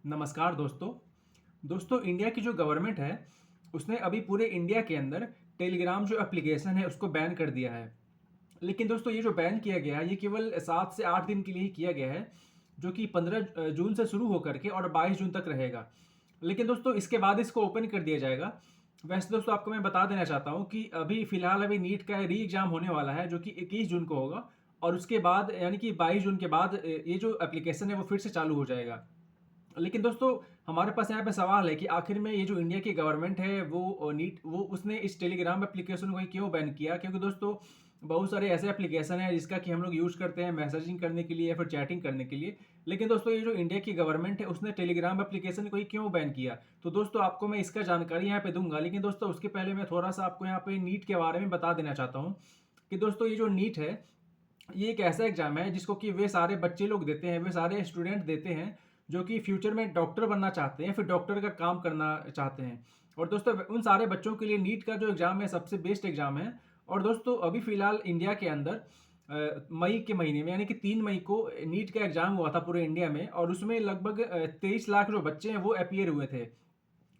नमस्कार दोस्तों। दोस्तों इंडिया की जो गवर्नमेंट है, उसने अभी पूरे इंडिया के अंदर टेलीग्राम जो एप्लीकेशन है उसको बैन कर दिया है। लेकिन दोस्तों ये जो बैन किया गया है ये केवल 7 से 8 दिन के लिए ही किया गया है, जो कि 15 जून से शुरू होकर के और 22 जून तक रहेगा। लेकिन दोस्तों इसके बाद इसको ओपन कर दिया जाएगा। वैसे दोस्तों आपको मैं बता देना चाहता हूँ कि अभी नीट का री एग्ज़ाम होने वाला है जो कि 21 जून को होगा और उसके बाद यानी कि 22 जून के बाद ये जो एप्लीकेशन है वो फिर से चालू हो जाएगा। लेकिन दोस्तों हमारे पास यहाँ पे सवाल है कि आखिर में ये जो इंडिया की गवर्नमेंट है वो उसने इस टेलीग्राम एप्लीकेशन को ही क्यों बैन किया? क्योंकि दोस्तों बहुत सारे ऐसे एप्लीकेशन हैं जिसका कि हम लोग यूज़ करते हैं मैसेजिंग करने के लिए या फिर चैटिंग करने के लिए। लेकिन दोस्तों ये जो इंडिया की गवर्नमेंट है उसने टेलीग्राम एप्लीकेशन को ही क्यों बैन किया? तो दोस्तों आपको मैं इसका जानकारी यहाँ पे दूँगा। लेकिन दोस्तों उसके पहले मैं थोड़ा-सा आपको यहाँ पे नीट के बारे में बता देना चाहता हूँ कि दोस्तों ये जो नीट है, ये एक ऐसा एग्ज़ाम है जिसको कि वे सारे बच्चे लोग देते हैं, वे सारे स्टूडेंट देते हैं जो कि फ्यूचर में डॉक्टर बनना चाहते हैं, फिर डॉक्टर का काम करना चाहते हैं। और दोस्तों उन सारे बच्चों के लिए नीट का जो एग्ज़ाम है सबसे बेस्ट एग्ज़ाम है। और दोस्तों अभी फ़िलहाल इंडिया के अंदर मई के महीने में यानी कि 3 मई को नीट का एग्ज़ाम हुआ था पूरे इंडिया में और उसमें लगभग 23 लाख जो बच्चे हैं वो अपीयर हुए थे।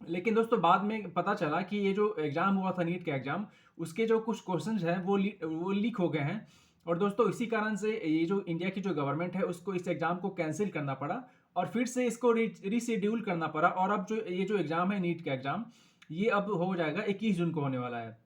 लेकिन दोस्तों बाद में पता चला कि ये जो एग्ज़ाम हुआ था नीट का एग्ज़ाम, उसके जो कुछ क्वेश्चन्स हैं वो लीक हो गए हैं। और दोस्तों इसी कारण से ये जो इंडिया की जो गवर्नमेंट है उसको इस एग्ज़ाम को कैंसल करना पड़ा और फिर से इसको रीशेड्यूल करना पड़ा और अब जो ये जो एग्ज़ाम है नीट का एग्ज़ाम, ये अब हो जाएगा 21 जून को होने वाला है।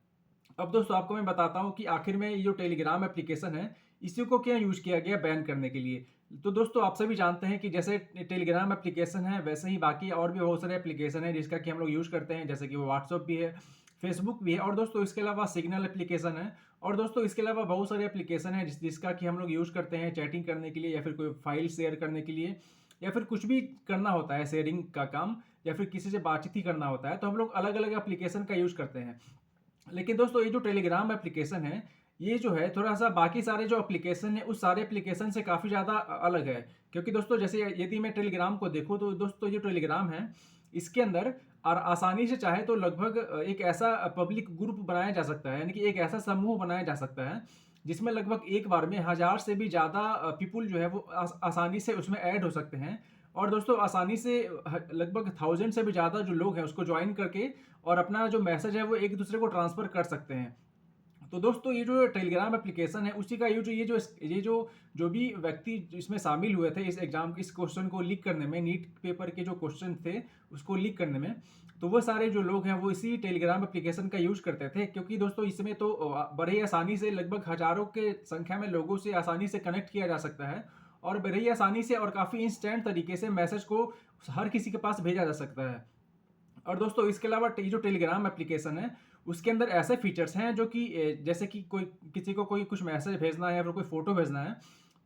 अब दोस्तों आपको मैं बताता हूँ कि आखिर में ये जो टेलीग्राम एप्लीकेशन है, इसी को क्यों यूज़ किया गया बैन करने के लिए। तो दोस्तों आप सभी जानते हैं कि जैसे टेलीग्राम एप्लीकेशन है, वैसे ही बाकी और भी बहुत सारे एप्लीकेशन हैं जिसका कि हम लोग यूज़ करते हैं, जैसे कि वो व्हाट्सएप भी है, फेसबुक भी है और दोस्तों इसके अलावा सिग्नल एप्लीकेशन है और दोस्तों इसके अलावा बहुत सारे एप्लीकेशन हैं जिसका कि हम लोग यूज़ करते हैं चैटिंग करने के लिए या फिर कोई फाइल शेयर करने के लिए या फिर कुछ भी करना होता है शेयरिंग का काम या फिर किसी से बातचीत ही करना होता है, तो हम लोग अलग-अलग एप्लीकेशन का यूज़ करते हैं। लेकिन दोस्तों ये जो टेलीग्राम एप्लीकेशन है, ये जो है थोड़ा-सा बाकी सारे जो एप्लीकेशन है, उस सारे एप्लीकेशन से काफ़ी ज़्यादा अलग है। क्योंकि दोस्तों जैसे यदि मैं टेलीग्राम को देखूँ तो दोस्तों ये टेलीग्राम है, इसके अंदर और आसानी से चाहे तो लगभग एक ऐसा पब्लिक ग्रुप बनाया जा सकता है, यानी कि एक ऐसा समूह बनाया जा सकता है, जिसमें लगभग एक बार में 1000 से भी ज़्यादा पीपल जो है वो आसानी से उसमें ऐड हो सकते हैं। और दोस्तों आसानी से लगभग 1000 से भी ज़्यादा जो लोग हैं उसको जॉइन करके और अपना जो मैसेज है वो एक-दूसरे को ट्रांसफ़र कर सकते हैं। तो दोस्तों ये जो टेलीग्राम एप्लीकेशन है उसी का ये जो जो भी व्यक्ति इसमें शामिल हुए थे इस क्वेश्चन को लीक करने में, नीट पेपर के जो क्वेश्चन थे उसको लीक करने में, तो वो सारे जो लोग हैं वो इसी टेलीग्राम एप्लीकेशन का यूज़ करते थे। क्योंकि दोस्तों इसमें तो बड़े ही आसानी से लगभग हज़ारों के संख्या में लोगों से आसानी से कनेक्ट किया जा सकता है और बड़े ही आसानी से और काफ़ी इंस्टेंट तरीके से मैसेज को हर किसी के पास भेजा जा सकता है। और दोस्तों इसके अलावा ये जो टेलीग्राम एप्लीकेशन है, उसके अंदर ऐसे फीचर्स हैं जो कि जैसे कि कोई किसी को कोई कुछ मैसेज भेजना है या फिर कोई फ़ोटो भेजना है,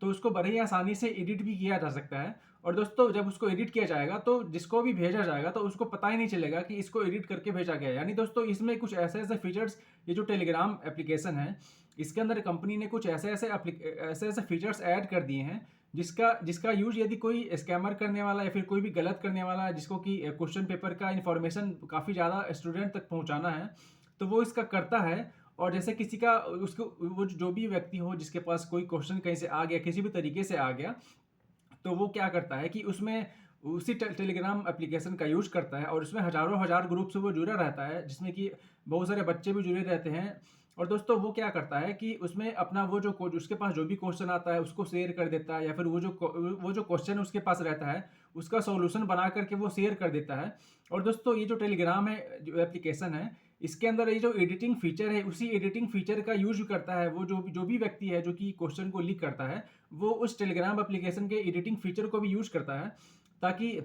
तो उसको बड़े ही आसानी से एडिट भी किया जा सकता है। और दोस्तों जब उसको एडिट किया जाएगा तो जिसको भी भेजा जाएगा तो उसको पता ही नहीं चलेगा कि इसको एडिट करके भेजा गया है। यानी दोस्तों इसमें कुछ ऐसे-ऐसे फीचर्स, ये जो टेलीग्राम एप्लीकेशन है, इसके अंदर कंपनी ने कुछ ऐसे-ऐसे फीचर्स ऐड कर दिए हैं जिसका जिसका यूज़ यदि कोई स्कैमर करने वाला या फिर कोई भी गलत करने वाला है जिसको कि क्वेश्चन पेपर का इन्फॉर्मेशन काफ़ी ज़्यादा स्टूडेंट तक पहुँचाना है, तो वो इसका करता है। और जैसे किसी का उसको वो जो भी व्यक्ति हो जिसके पास कोई क्वेश्चन कहीं से आ गया, किसी भी तरीके से आ गया, तो वो क्या करता है कि उसमें उसी टेलीग्राम एप्लीकेशन का यूज़ करता है और उसमें हज़ारों हज़ार ग्रुप से वो जुड़ा रहता है, जिसमें कि बहुत सारे बच्चे भी जुड़े रहते हैं। और दोस्तों वो क्या करता है कि उसमें अपना वो जो उसके पास जो भी क्वेश्चन आता है उसको शेयर कर देता है या फिर वो जो क्वेश्चन उसके पास रहता है, उसका सॉल्यूशन बना कर के वो शेयर कर देता है। और दोस्तों ये जो टेलीग्राम है, जो एप्लीकेशन है, इसके अंदर ये जो एडिटिंग फीचर है, उसी एडिटिंग फीचर का यूज़ करता है वो जो भी व्यक्ति है जो कि क्वेश्चन को लीक करता है, वो उस टेलीग्राम एप्लीकेशन के एडिटिंग फीचर को भी यूज़ करता है, ताकि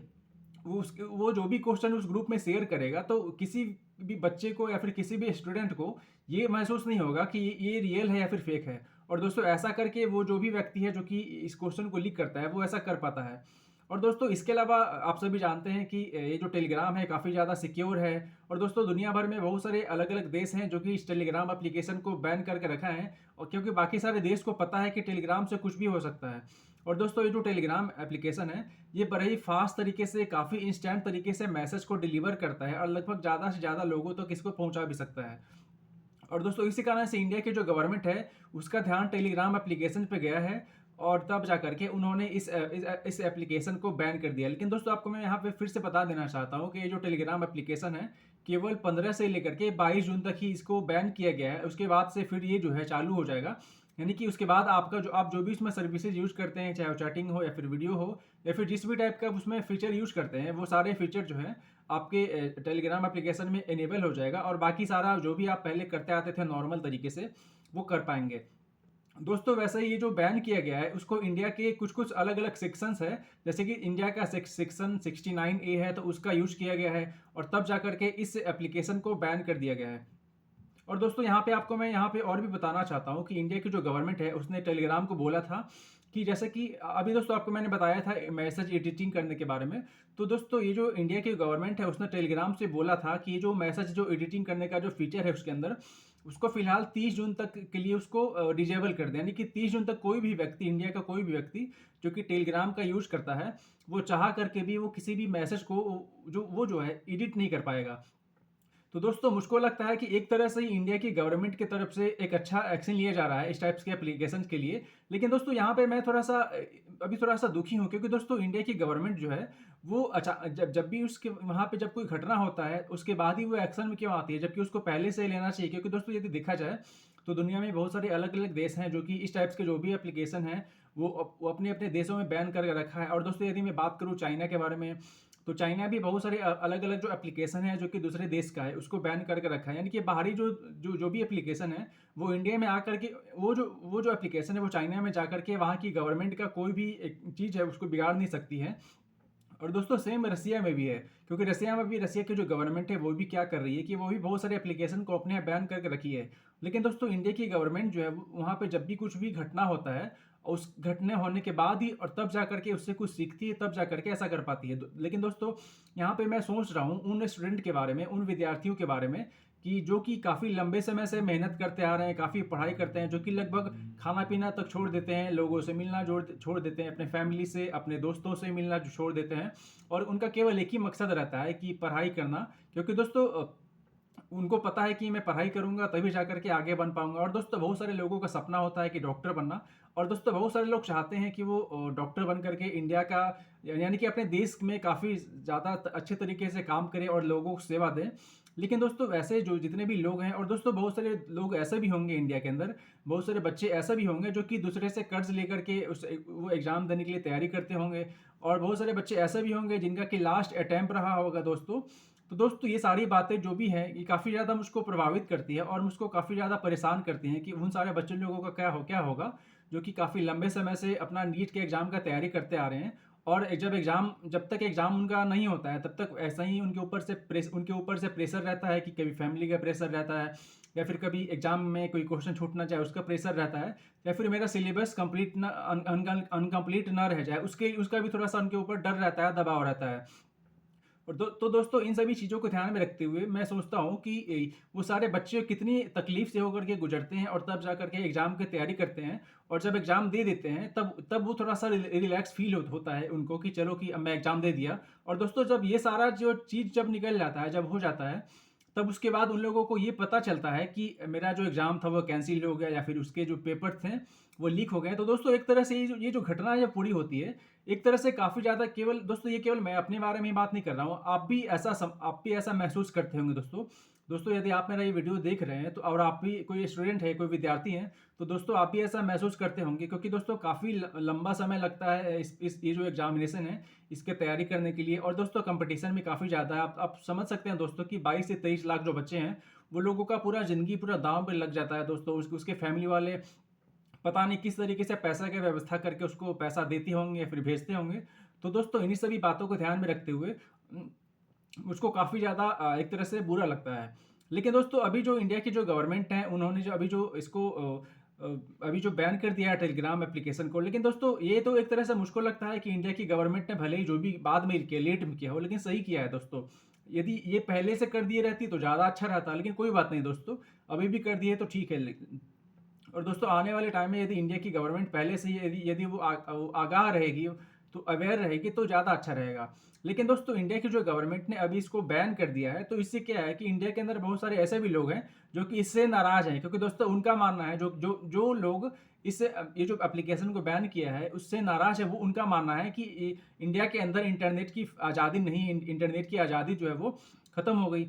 वो जो भी क्वेश्चन उस ग्रुप में शेयर करेगा तो किसी भी बच्चे को या फिर किसी भी स्टूडेंट को ये महसूस नहीं होगा कि ये रियल है या फिर फेक है। और दोस्तों ऐसा करके वो जो भी व्यक्ति है जो कि इस क्वेश्चन को लीक करता है वो ऐसा कर पाता है। और दोस्तों इसके अलावा आप सभी जानते हैं कि ये जो टेलीग्राम है काफ़ी ज़्यादा सिक्योर है। और दोस्तों दुनिया भर में बहुत सारे अलग-अलग देश हैं जो कि इस टेलीग्राम एप्लीकेशन को बैन करके रखा है और क्योंकि बाकी सारे देश को पता है कि टेलीग्राम से कुछ भी हो सकता है। और दोस्तों ये जो टेलीग्राम एप्लीकेशन है, ये बड़े ही फ़ास्ट तरीके से, काफ़ी इंस्टेंट तरीके से मैसेज को डिलीवर करता है और लगभग ज़्यादा से ज़्यादा लोगों तक इसको पहुँचा भी सकता है। और दोस्तों इसी कारण से इंडिया की जो गवर्नमेंट है, उसका ध्यान टेलीग्राम एप्लीकेशन पे गया है और तब जा करके उन्होंने इस एप्लीकेशन को बैन कर दिया। लेकिन दोस्तों आपको मैं यहाँ पे फिर से बता देना चाहता हूँ कि ये जो टेलीग्राम एप्लीकेशन है, केवल 15 से लेकर के 22 जून तक ही इसको बैन किया गया है। उसके बाद से फिर ये जो है चालू हो जाएगा। यानी कि उसके बाद आपका आप जो भी उसमें सर्विसेज यूज़ करते हैं, चाहे वो चैटिंग हो या फिर वीडियो हो या फिर जिस भी टाइप का उसमें फीचर यूज़ करते हैं, वो सारे फीचर जो है आपके टेलीग्राम एप्लीकेशन में इनेबल हो जाएगा और बाकी सारा जो भी आप पहले करते आते थे नॉर्मल तरीके से, वो कर पाएंगे। दोस्तों वैसे ये जो बैन किया गया है उसको इंडिया के कुछ कुछ अलग अलग सेक्शंस है, जैसे कि इंडिया का सेक्शन 69A है, तो उसका यूज किया गया है और तब जाकर के इस एप्लीकेशन को बैन कर दिया गया है। और दोस्तों यहाँ पे आपको मैं यहाँ पे और भी बताना चाहता हूँ कि इंडिया की जो गवर्नमेंट है उसने टेलीग्राम को बोला था कि जैसे कि अभी दोस्तों आपको मैंने बताया था मैसेज एडिटिंग करने के बारे में। तो दोस्तों ये जो इंडिया की गवर्नमेंट है उसने टेलीग्राम से बोला था कि ये जो मैसेज जो एडिटिंग करने का जो फीचर है उसके अंदर, उसको फिलहाल 30 जून तक के लिए उसको डिजेबल कर दें। यानी कि 30 जून तक कोई भी व्यक्ति, इंडिया का कोई भी व्यक्ति जो कि टेलीग्राम का यूज़ करता है, वो चाह करके भी वो किसी भी मैसेज को जो है एडिट नहीं कर पाएगा। तो दोस्तों मुझको लगता है कि एक तरह से ही इंडिया की गवर्नमेंट की तरफ से एक अच्छा एक्शन लिया जा रहा है इस टाइप्स के एप्लीकेशन के लिए। लेकिन दोस्तों यहाँ पे मैं अभी थोड़ा सा दुखी हूँ, क्योंकि दोस्तों इंडिया की गवर्नमेंट जो है वो अच्छा जब भी उसके वहाँ पे जब कोई घटना होता है उसके बाद ही वो एक्शन में क्यों आती है, जबकि उसको पहले से लेना चाहिए। क्योंकि दोस्तों यदि देखा जाए तो दुनिया में बहुत सारे अलग अलग देश हैं जो कि इस टाइप्स के जो भी एप्लीकेशन हैं वो अपने अपने देशों में बैन करके रखा है। और दोस्तों यदि मैं बात करूँ चाइना के बारे में, तो चाइना भी बहुत सारे अलग अलग जो एप्लीकेशन है जो कि दूसरे देश का है उसको बैन करके रखा है। यानी कि बाहरी जो भी एप्लीकेशन है वो इंडिया में आकर के वो जो एप्लीकेशन है वो चाइना में जाकर के वहाँ की गवर्नमेंट का कोई भी एक चीज़ है उसको बिगाड़ नहीं सकती है। और दोस्तों सेम रसिया में भी है, क्योंकि रसिया में भी रसिया की जो गवर्नमेंट है वो भी क्या कर रही है कि वो भी बहुत सारे एप्लीकेशन को अपने यहाँ बैन करके रखी है। लेकिन दोस्तों इंडिया की गवर्नमेंट जो है वहाँ पे जब भी कुछ भी घटना होता है, उस घटने होने के बाद ही और तब जा करके उससे कुछ सीखती है, तब जा करके ऐसा कर पाती है। लेकिन दोस्तों यहाँ पे मैं सोच रहा हूँ उन स्टूडेंट के बारे में, उन विद्यार्थियों के बारे में कि जो कि काफ़ी लंबे समय से मेहनत करते आ रहे हैं, काफ़ी पढ़ाई करते हैं, जो कि लगभग खाना पीना तक छोड़ देते हैं, लोगों से मिलना छोड़ देते हैं, अपने फैमिली से, अपने दोस्तों से मिलना छोड़ देते हैं, और उनका केवल एक ही मकसद रहता है कि पढ़ाई करना। क्योंकि दोस्तों उनको पता है कि मैं पढ़ाई करूंगा तभी जा करके आगे बन पाऊंगा। और दोस्तों बहुत सारे लोगों का सपना होता है कि डॉक्टर बनना, और दोस्तों बहुत सारे लोग चाहते हैं कि वो डॉक्टर बन करके इंडिया का यानी कि अपने देश में काफ़ी ज़्यादा अच्छे तरीके से काम करें और लोगों को सेवा दें। लेकिन दोस्तों वैसे जो जितने भी लोग हैं, और दोस्तों बहुत सारे लोग ऐसे भी होंगे इंडिया के अंदर, बहुत सारे बच्चे ऐसे भी होंगे जो कि दूसरे से कर्ज लेकर के वो एग्ज़ाम देने के लिए तैयारी करते होंगे, और बहुत सारे बच्चे ऐसे भी होंगे जिनका कि लास्ट अटैम्प्ट रहा होगा दोस्तों। तो दोस्तों ये सारी बातें जो भी हैं ये काफ़ी ज़्यादा मुझको प्रभावित करती है और मुझको काफ़ी ज़्यादा परेशान करती हैं कि उन सारे बच्चे लोगों का क्या होगा जो कि काफ़ी लंबे समय से अपना नीट के एग्ज़ाम का तैयारी करते आ रहे हैं। और जब तक एग्ज़ाम उनका नहीं होता है तब तक ऐसा ही उनके ऊपर से प्रेशर रहता है कि कभी फैमिली का प्रेशर रहता है, या फिर कभी एग्ज़ाम में कोई क्वेश्चन छूट ना जाए उसका प्रेशर रहता है, या फिर मेरा सिलेबस कंप्लीट ना अनकम्प्लीट ना रह जाए उसका भी थोड़ा सा उनके ऊपर डर रहता है, दबाव रहता है। और तो दोस्तों इन सभी चीज़ों को ध्यान में रखते हुए मैं सोचता हूँ कि वो सारे बच्चे कितनी तकलीफ से होकर के गुजरते हैं और तब जा करके एग्ज़ाम की तैयारी करते हैं, और जब एग्ज़ाम दे देते हैं तब वो थोड़ा सा रिलैक्स फील होता है उनको कि चलो कि अब मैं एग्ज़ाम दे दिया। और दोस्तों जब ये सारा जो चीज़ जब निकल जाता है, जब हो जाता है, तब उसके बाद उन लोगों को ये पता चलता है कि मेरा जो एग्ज़ाम था वो कैंसिल हो गया, या फिर उसके जो पेपर थे वो लीक हो गए। तो दोस्तों एक तरह से ये जो घटना जब पूरी होती है, एक तरह से काफ़ी ज़्यादा, केवल दोस्तों ये केवल मैं अपने बारे में ही बात नहीं कर रहा हूँ, आप भी ऐसा महसूस करते होंगे दोस्तों। दोस्तों यदि आप मेरा ये वीडियो देख रहे हैं तो और आप भी कोई स्टूडेंट है, कोई विद्यार्थी हैं, तो दोस्तों आप भी ऐसा महसूस करते होंगे, क्योंकि दोस्तों काफ़ी लंबा समय लगता है इस ये जो एग्जामिनेशन है इसके तैयारी करने के लिए। और दोस्तों कंपटीशन भी काफ़ी ज़्यादा है। आप समझ सकते हैं दोस्तों कि 22 से 23 लाख जो बच्चे हैं वो लोगों का पूरा ज़िंदगी पूरा दाँव पे लग जाता है दोस्तों। उसके फैमिली वाले पता नहीं किस तरीके से पैसा की व्यवस्था करके उसको पैसा देते होंगे या फिर भेजते होंगे। तो दोस्तों इन्हीं सभी बातों को ध्यान में रखते हुए मुझको काफ़ी ज़्यादा एक तरह से बुरा लगता है। लेकिन दोस्तों अभी जो इंडिया की जो गवर्नमेंट है उन्होंने जो अभी जो बैन कर दिया है टेलीग्राम एप्लीकेशन को, लेकिन दोस्तों ये तो एक तरह से मुझको लगता है कि इंडिया की गवर्नमेंट ने भले ही जो भी बाद में किया, लेट में किया हो, लेकिन सही किया है दोस्तों। यदि ये पहले से कर दिए रहती तो ज़्यादा अच्छा रहता, लेकिन कोई बात नहीं दोस्तों, अभी भी कर दिए तो ठीक है। और दोस्तों आने वाले टाइम में यदि इंडिया की गवर्नमेंट पहले से ही यदि वो आगाह रहेगी, तो अवेयर रहेगी तो ज़्यादा अच्छा रहेगा। लेकिन दोस्तों इंडिया की जो गवर्नमेंट ने अभी इसको बैन कर दिया है, तो इससे क्या है कि इंडिया के अंदर बहुत सारे ऐसे भी लोग हैं जो कि इससे नाराज़ हैं, क्योंकि दोस्तों उनका मानना है, जो जो जो लोग इस ये जो एप्लीकेशन को बैन किया है उससे नाराज़ है, वो उनका मानना है कि इंडिया के अंदर इंटरनेट की आज़ादी नहीं, इंटरनेट की आज़ादी जो है वो ख़त्म हो गई।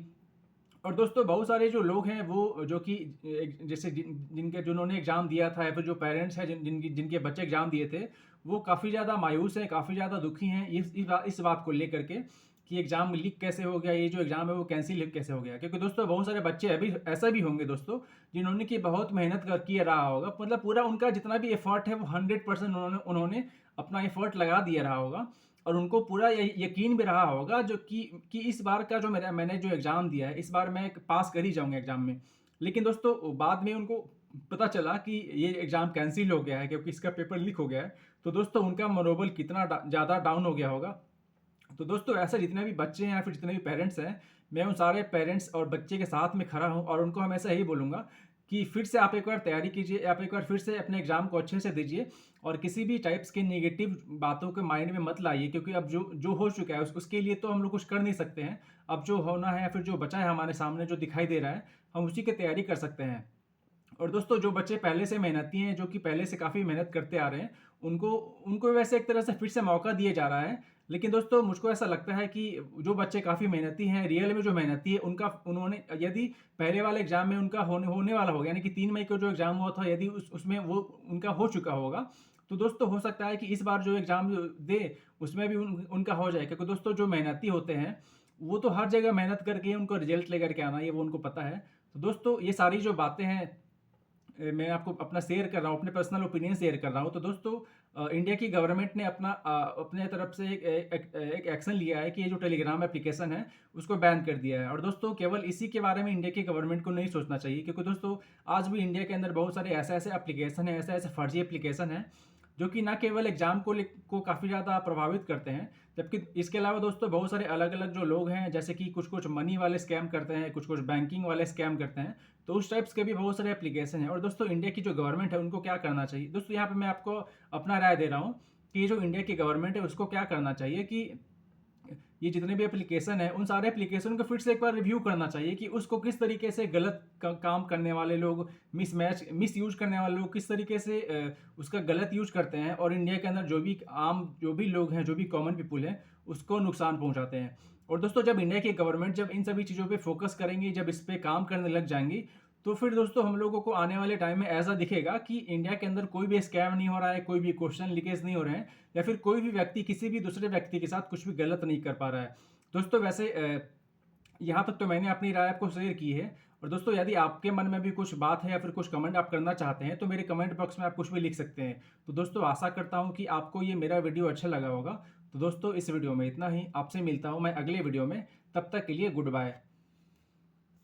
और दोस्तों बहुत सारे जो लोग हैं वो जो कि जैसे जिन्होंने एग्ज़ाम दिया था, या फिर जो पेरेंट्स हैं जिनके बच्चे एग्ज़ाम दिए थे, वो काफ़ी ज़्यादा मायूस हैं, काफ़ी ज़्यादा दुखी हैं इस बात को लेकर के कि एग्ज़ाम लीक कैसे हो गया, ये जो एग्ज़ाम है वो कैंसिल कैसे हो गया। क्योंकि दोस्तों बहुत सारे बच्चे अभी ऐसा भी होंगे दोस्तों, जिन्होंने कि बहुत मेहनत किया रहा होगा, मतलब पूरा उनका जितना भी एफर्ट है वो 100% उन्होंने अपना एफर्ट लगा दिया रहा होगा, और उनको पूरा यकीन भी रहा होगा जो कि इस बार का जो मैंने जो एग्ज़ाम दिया है, इस बार मैं पास कर ही जाऊँगा एग्ज़ाम में। लेकिन दोस्तों बाद में उनको पता चला कि ये एग्ज़ाम कैंसिल हो गया है, क्योंकि इसका पेपर लीक हो गया है। तो दोस्तों उनका मनोबल कितना ज़्यादा डाउन हो गया होगा। तो दोस्तों ऐसे जितने भी बच्चे हैं या फिर जितने भी पेरेंट्स हैं, मैं उन सारे पेरेंट्स और बच्चे के साथ में खड़ा हूँ, और उनको हमेशा यही बोलूँगा कि फिर से आप एक बार तैयारी कीजिए, आप एक बार फिर से अपने एग्ज़ाम को अच्छे से दीजिए, और किसी भी टाइप्स की नेगेटिव बातों को माइंड में मत लाइए, क्योंकि अब जो जो हो चुका है उसके लिए तो हम लोग कुछ कर नहीं सकते हैं। अब जो होना है या फिर जो बचा है हमारे सामने, जो दिखाई दे रहा है, हम उसी की तैयारी कर सकते हैं। और दोस्तों जो बच्चे पहले से मेहनती हैं, जो कि पहले से काफ़ी मेहनत करते आ रहे हैं, उनको उनको वैसे एक तरह से फिर से मौका दिया जा रहा है। लेकिन दोस्तों मुझको ऐसा लगता है कि जो बच्चे काफ़ी मेहनती हैं, रियल में जो मेहनती है, उनका उन्होंने यदि पहले वाले एग्ज़ाम में उनका होने होने वाला होगा, यानी कि 3 मई को जो एग्ज़ाम हुआ था, यदि उसमें वो उनका हो चुका होगा, तो दोस्तों हो सकता है कि इस बार जो एग्ज़ाम दें, उसमें भी उनका हो जाए। क्योंकि दोस्तों जो मेहनती होते हैं, वो तो हर जगह मेहनत करके ही उनको रिज़ल्ट लेकर के आना है, ये वो उनको पता है। तो दोस्तों ये सारी जो बातें हैं, मैं आपको अपना शेयर कर रहा हूँ, अपने पर्सनल ओपिनियन शेयर कर रहा हूँ। तो दोस्तों इंडिया की गवर्नमेंट ने अपने तरफ से एक एक्शन लिया है कि ये जो टेलीग्राम एप्लीकेशन है उसको बैन कर दिया है। और दोस्तों केवल इसी के बारे में इंडिया की गवर्नमेंट को नहीं सोचना चाहिए, क्योंकि दोस्तों आज भी इंडिया के अंदर बहुत सारे ऐसे ऐसे एप्लीकेशन हैं, ऐसे ऐसे फर्जी एप्लीकेशन हैं, जो कि ना केवल एग्जाम को काफ़ी ज़्यादा प्रभावित करते हैं, जबकि इसके अलावा दोस्तों बहुत सारे अलग अलग जो लोग हैं, जैसे कि कुछ कुछ मनी वाले स्कैम करते हैं, कुछ कुछ बैंकिंग वाले स्कैम करते हैं। तो उस टाइप्स के भी बहुत सारे एप्लीकेशन हैं। और दोस्तों इंडिया की जो गवर्नमेंट है उनको क्या करना चाहिए, दोस्तों यहाँ पे मैं आपको अपना राय दे रहा हूँ कि ये जो इंडिया की गवर्नमेंट है उसको क्या करना चाहिए कि ये जितने भी एप्लीकेशन है, उन सारे एप्लीकेशन को फिर से एक बार रिव्यू करना चाहिए कि उसको किस तरीके से गलत काम करने वाले लोग, मिस यूज करने वाले लोग किस तरीके से उसका गलत यूज करते हैं, और इंडिया के अंदर जो भी लोग हैं, जो भी कॉमन पीपुल हैं, उसको नुकसान पहुंचाते हैं। और दोस्तों जब इंडिया की गवर्नमेंट जब इन सभी चीज़ों पे फोकस करेंगी, जब इस पे काम करने लग जाएंगी, तो फिर दोस्तों हम लोगों को आने वाले टाइम में ऐसा दिखेगा कि इंडिया के अंदर कोई भी स्कैम नहीं हो रहा है, कोई भी क्वेश्चन लीकेज नहीं हो रहे हैं, या फिर कोई भी व्यक्ति किसी भी दूसरे व्यक्ति के साथ कुछ भी गलत नहीं कर पा रहा है। दोस्तों वैसे यहाँ तक तो मैंने अपनी राय आपको शेयर की है। और दोस्तों यदि आपके मन में भी कुछ बात है या फिर कुछ कमेंट आप करना चाहते हैं, तो मेरे कमेंट बॉक्स में आप कुछ भी लिख सकते हैं। तो दोस्तों आशा करता हूँ कि आपको ये मेरा वीडियो अच्छा लगा होगा। तो दोस्तों इस वीडियो में इतना ही, आपसे मिलता हूँ मैं अगले वीडियो में, तब तक के लिए गुड बाय।